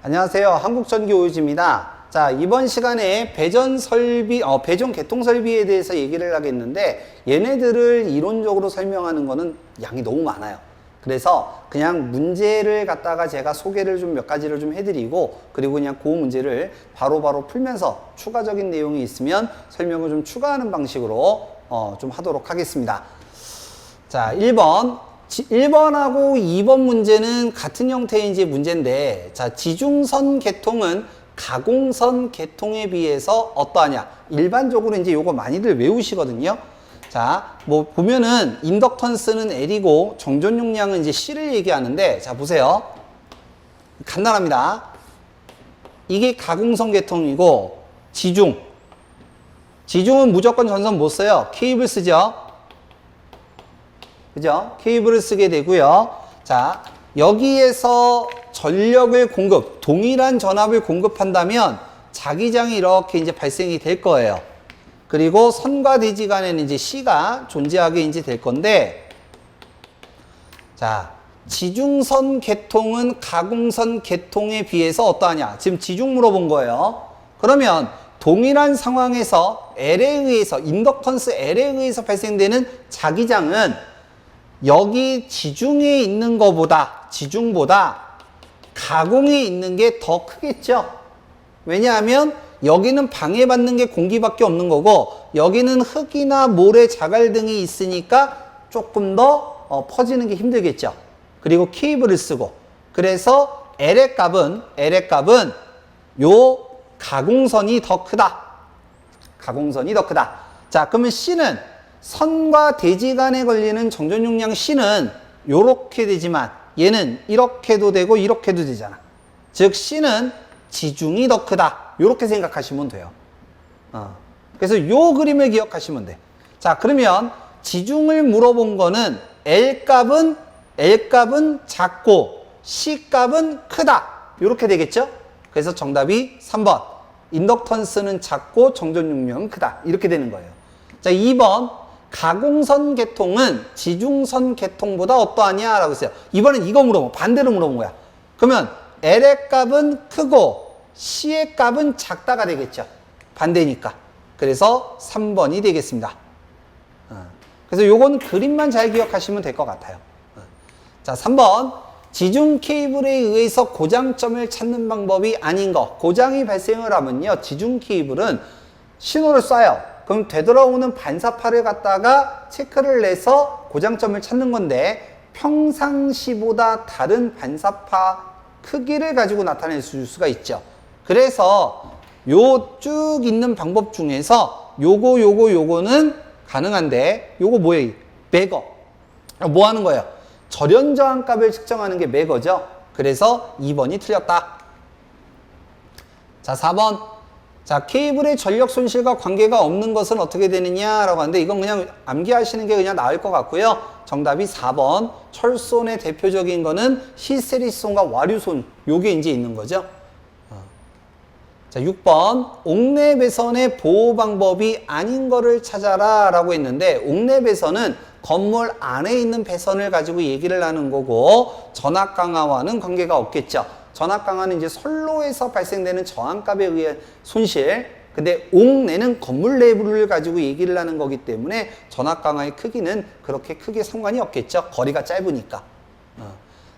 안녕하세요. 한국전기 오유지입니다. 자, 이번 시간에 배전 설비, 배전 개통 설비에 대해서 얘기를 하겠는데 얘네들을 이론적으로 설명하는 거는 양이 너무 많아요. 그래서 그냥 문제를 갖다가 제가 소개를 좀 몇 가지를 좀 해드리고 그리고 그냥 그 문제를 바로바로 풀면서 추가적인 내용이 있으면 설명을 좀 추가하는 방식으로 좀 하도록 하겠습니다. 자, 1번하고 2번 문제는 같은 형태의 이제 문제인데, 자, 지중선 개통은 가공선 개통에 비해서 어떠하냐? 일반적으로 이제 요거 많이들 외우시거든요. 자, 뭐 보면은 인덕턴스는 L이고 정전 용량은 이제 C를 얘기하는데, 자, 보세요. 간단합니다. 이게 가공선 개통이고 지중은 무조건 전선 못 써요. 케이블 쓰죠. 그죠? 케이블을 쓰게 되고요. 자, 여기에서 전력을 동일한 전압을 공급한다면 자기장이 이렇게 이제 발생이 될 거예요. 그리고 선과 대지 간에는 이제 C가 존재하게 이제 될 건데, 자, 지중선 개통은 가공선 개통에 비해서 어떠하냐? 지금 지중 물어본 거예요. 그러면 동일한 상황에서 L에 의해서, 인덕턴스 L에 의해서 발생되는 자기장은 여기 지중에 있는 거보다, 지중보다 가공에 있는 게 더 크겠죠? 왜냐하면 여기는 방해받는 게 공기밖에 없는 거고 여기는 흙이나 모래, 자갈 등이 있으니까 조금 더 퍼지는 게 힘들겠죠. 그리고 케이블을 쓰고 그래서 L의 값은 요 가공선이 더 크다. 가공선이 더 크다. 자, 그러면 C는 선과 대지 간에 걸리는 정전 용량 C는 요렇게 되지만 얘는 이렇게도 되고 이렇게도 되잖아. 즉 C는 지중이 더 크다. 요렇게 생각하시면 돼요. 그래서 요 그림을 기억하시면 돼. 자, 그러면 지중을 물어본 거는 L 값은 작고 C 값은 크다. 요렇게 되겠죠? 그래서 정답이 3번. 인덕턴스는 작고 정전 용량은 크다. 이렇게 되는 거예요. 자, 2번. 가공선 개통은 지중선 개통보다 어떠하냐? 라고 했어요. 이번엔 이거 반대로 물어본 거야. 그러면 L의 값은 크고 C의 값은 작다가 되겠죠. 반대니까. 그래서 3번이 되겠습니다. 그래서 요건 그림만 잘 기억하시면 될 것 같아요. 자, 3번. 지중 케이블에 의해서 고장점을 찾는 방법이 아닌 거. 고장이 발생을 하면요. 지중 케이블은 신호를 쏴요. 그럼 되돌아오는 반사파를 갖다가 체크를 내서 고장점을 찾는 건데 평상시보다 다른 반사파 크기를 가지고 나타낼 수가 있죠. 그래서 요 쭉 있는 방법 중에서 요거는 가능한데 요거 뭐예요? 매거. 뭐 하는 거예요? 절연 저항 값을 측정하는 게 매거죠. 그래서 2번이 틀렸다. 자, 4번. 자, 케이블의 전력 손실과 관계가 없는 것은 어떻게 되느냐라고 하는데 이건 그냥 암기하시는 게 그냥 나을 것 같고요. 정답이 4번. 철손의 대표적인 거는 히스테리손과 와류손. 요게 이제 있는 거죠. 자, 6번. 옥내 배선의 보호 방법이 아닌 거를 찾아라 라고 했는데 옥내 배선은 건물 안에 있는 배선을 가지고 얘기를 하는 거고 전압 강화와는 관계가 없겠죠. 전압 강화는 이제 선로에서 발생되는 저항값에 의한 손실. 근데 옥내는 건물 내부를 가지고 얘기를 하는 거기 때문에 전압 강화의 크기는 그렇게 크게 상관이 없겠죠. 거리가 짧으니까.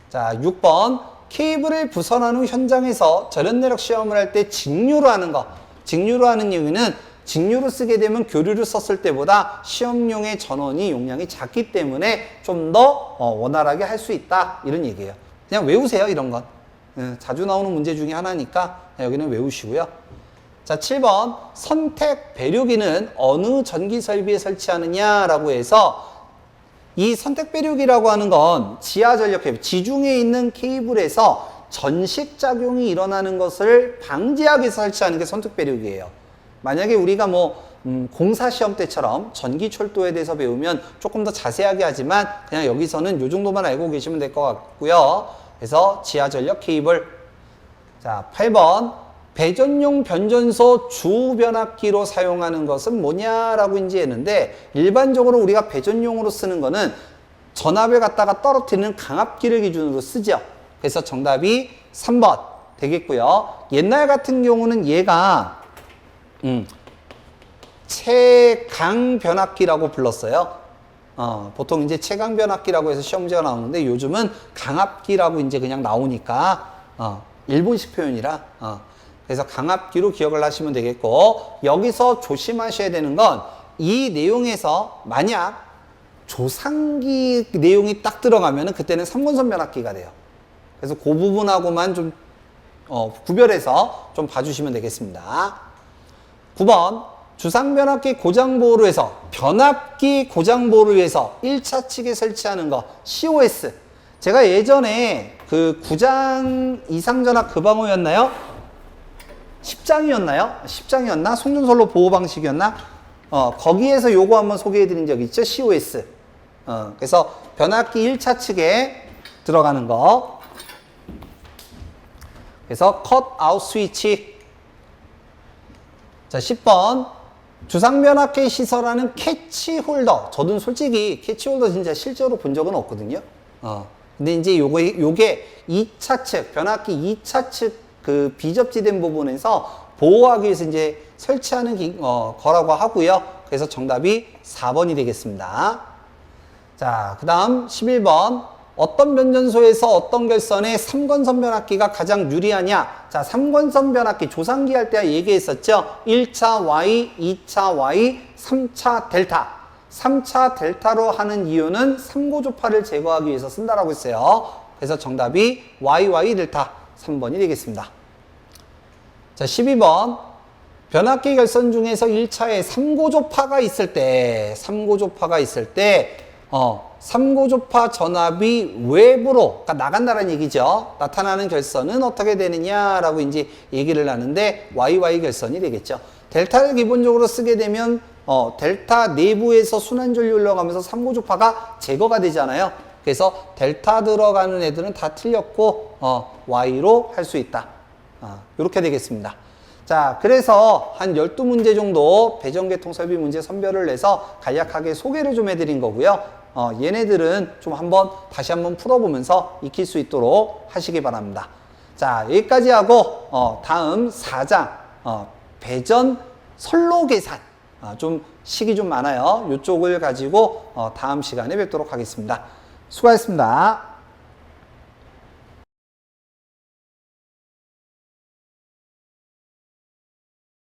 자, 6번. 케이블을 부선한 후 현장에서 절연 내력 시험을 할 때 직류로 하는 거. 직류로 하는 이유는 직류로 쓰게 되면 교류를 썼을 때보다 시험용의 전원이 용량이 작기 때문에 좀 더 원활하게 할 수 있다. 이런 얘기예요. 그냥 외우세요, 이런 건. 자주 나오는 문제 중에 하나니까 여기는 외우시고요. 자, 7번. 선택 배류기는 어느 전기 설비에 설치하느냐라고 해서 이 선택 배류기라고 하는 건 지하 전력 케이블, 지중해 있는 케이블에서 전식 작용이 일어나는 것을 방지하기 위해서 설치하는 게 선택 배류기예요. 만약에 우리가 공사 시험 때처럼 전기 철도에 대해서 배우면 조금 더 자세하게 하지만 그냥 여기서는 요 정도만 알고 계시면 될 것 같고요. 그래서 지하 전력 케이블. 자, 8번. 배전용 변전소 주변압기로 사용하는 것은 뭐냐라고 이제 했는데 일반적으로 우리가 배전용으로 쓰는 거는 전압을 갖다가 떨어뜨리는 강압기를 기준으로 쓰죠. 그래서 정답이 3번. 되겠고요. 옛날 같은 경우는 얘가 채강 변압기라고 불렀어요. 보통 이제 채강 변압기라고 해서 시험 문제가 나오는데 요즘은 강압기라고 이제 그냥 나오니까 일본식 표현이라 그래서 강압기로 기억을 하시면 되겠고, 여기서 조심하셔야 되는 건 이 내용에서 만약 조상기 내용이 딱 들어가면은 그때는 삼권선 변압기가 돼요. 그래서 그 부분하고만 좀 구별해서 좀 봐주시면 되겠습니다. 9번 주상변압기 고장보호를 위해서 변압기 고장보호를 위해서 1차 측에 설치하는 거 COS. 제가 예전에 그 9장 이상전압 급방호였나요? 10장이었나요? 10장이었나? 송전선로 보호 방식이었나? 거기에서 요거 한번 소개해 드린 적 있죠? COS. 그래서 변압기 1차 측에 들어가는 거. 그래서 컷 아웃 스위치. 자, 10번. 주상변압기 시설하는 캐치 홀더. 저도 솔직히 캐치 홀더 진짜 실제로 본 적은 없거든요. 근데 이제 요게 2차 측, 변압기 2차 측 그 비접지된 부분에서 보호하기 위해서 이제 설치하는 거라고 하고요. 그래서 정답이 4번이 되겠습니다. 자, 그 다음 11번. 어떤 변전소에서 어떤 결선에 3권선 변압기가 가장 유리하냐? 자, 3권선 변압기 조상기 할 때 얘기했었죠. 1차 Y, 2차 Y, 3차 델타. 3차 델타로 하는 이유는 3고조파를 제거하기 위해서 쓴다라고 했어요. 그래서 정답이 YY 델타 3번이 되겠습니다. 자, 12번. 변압기 결선 중에서 1차에 3고조파가 있을 때 3고조파 전압이 외부로, 그러니까 나간다는 얘기죠. 나타나는 결선은 어떻게 되느냐라고 이제 얘기를 하는데 YY 결선이 되겠죠. 델타를 기본적으로 쓰게 되면 델타 내부에서 순환전류 흘러가면서 3고조파가 제거가 되잖아요. 그래서 델타 들어가는 애들은 다 틀렸고 Y로 할 수 있다. 이렇게 되겠습니다. 자, 그래서 한 12문제 정도 배전계통 설비 문제 선별을 해서 간략하게 소개를 좀 해드린 거고요. 얘네들은 좀 다시 한번 풀어보면서 익힐 수 있도록 하시기 바랍니다. 자, 여기까지 하고 다음 4장 배전 선로 계산, 좀 식이 좀 많아요. 이쪽을 가지고 다음 시간에 뵙도록 하겠습니다. 수고하셨습니다.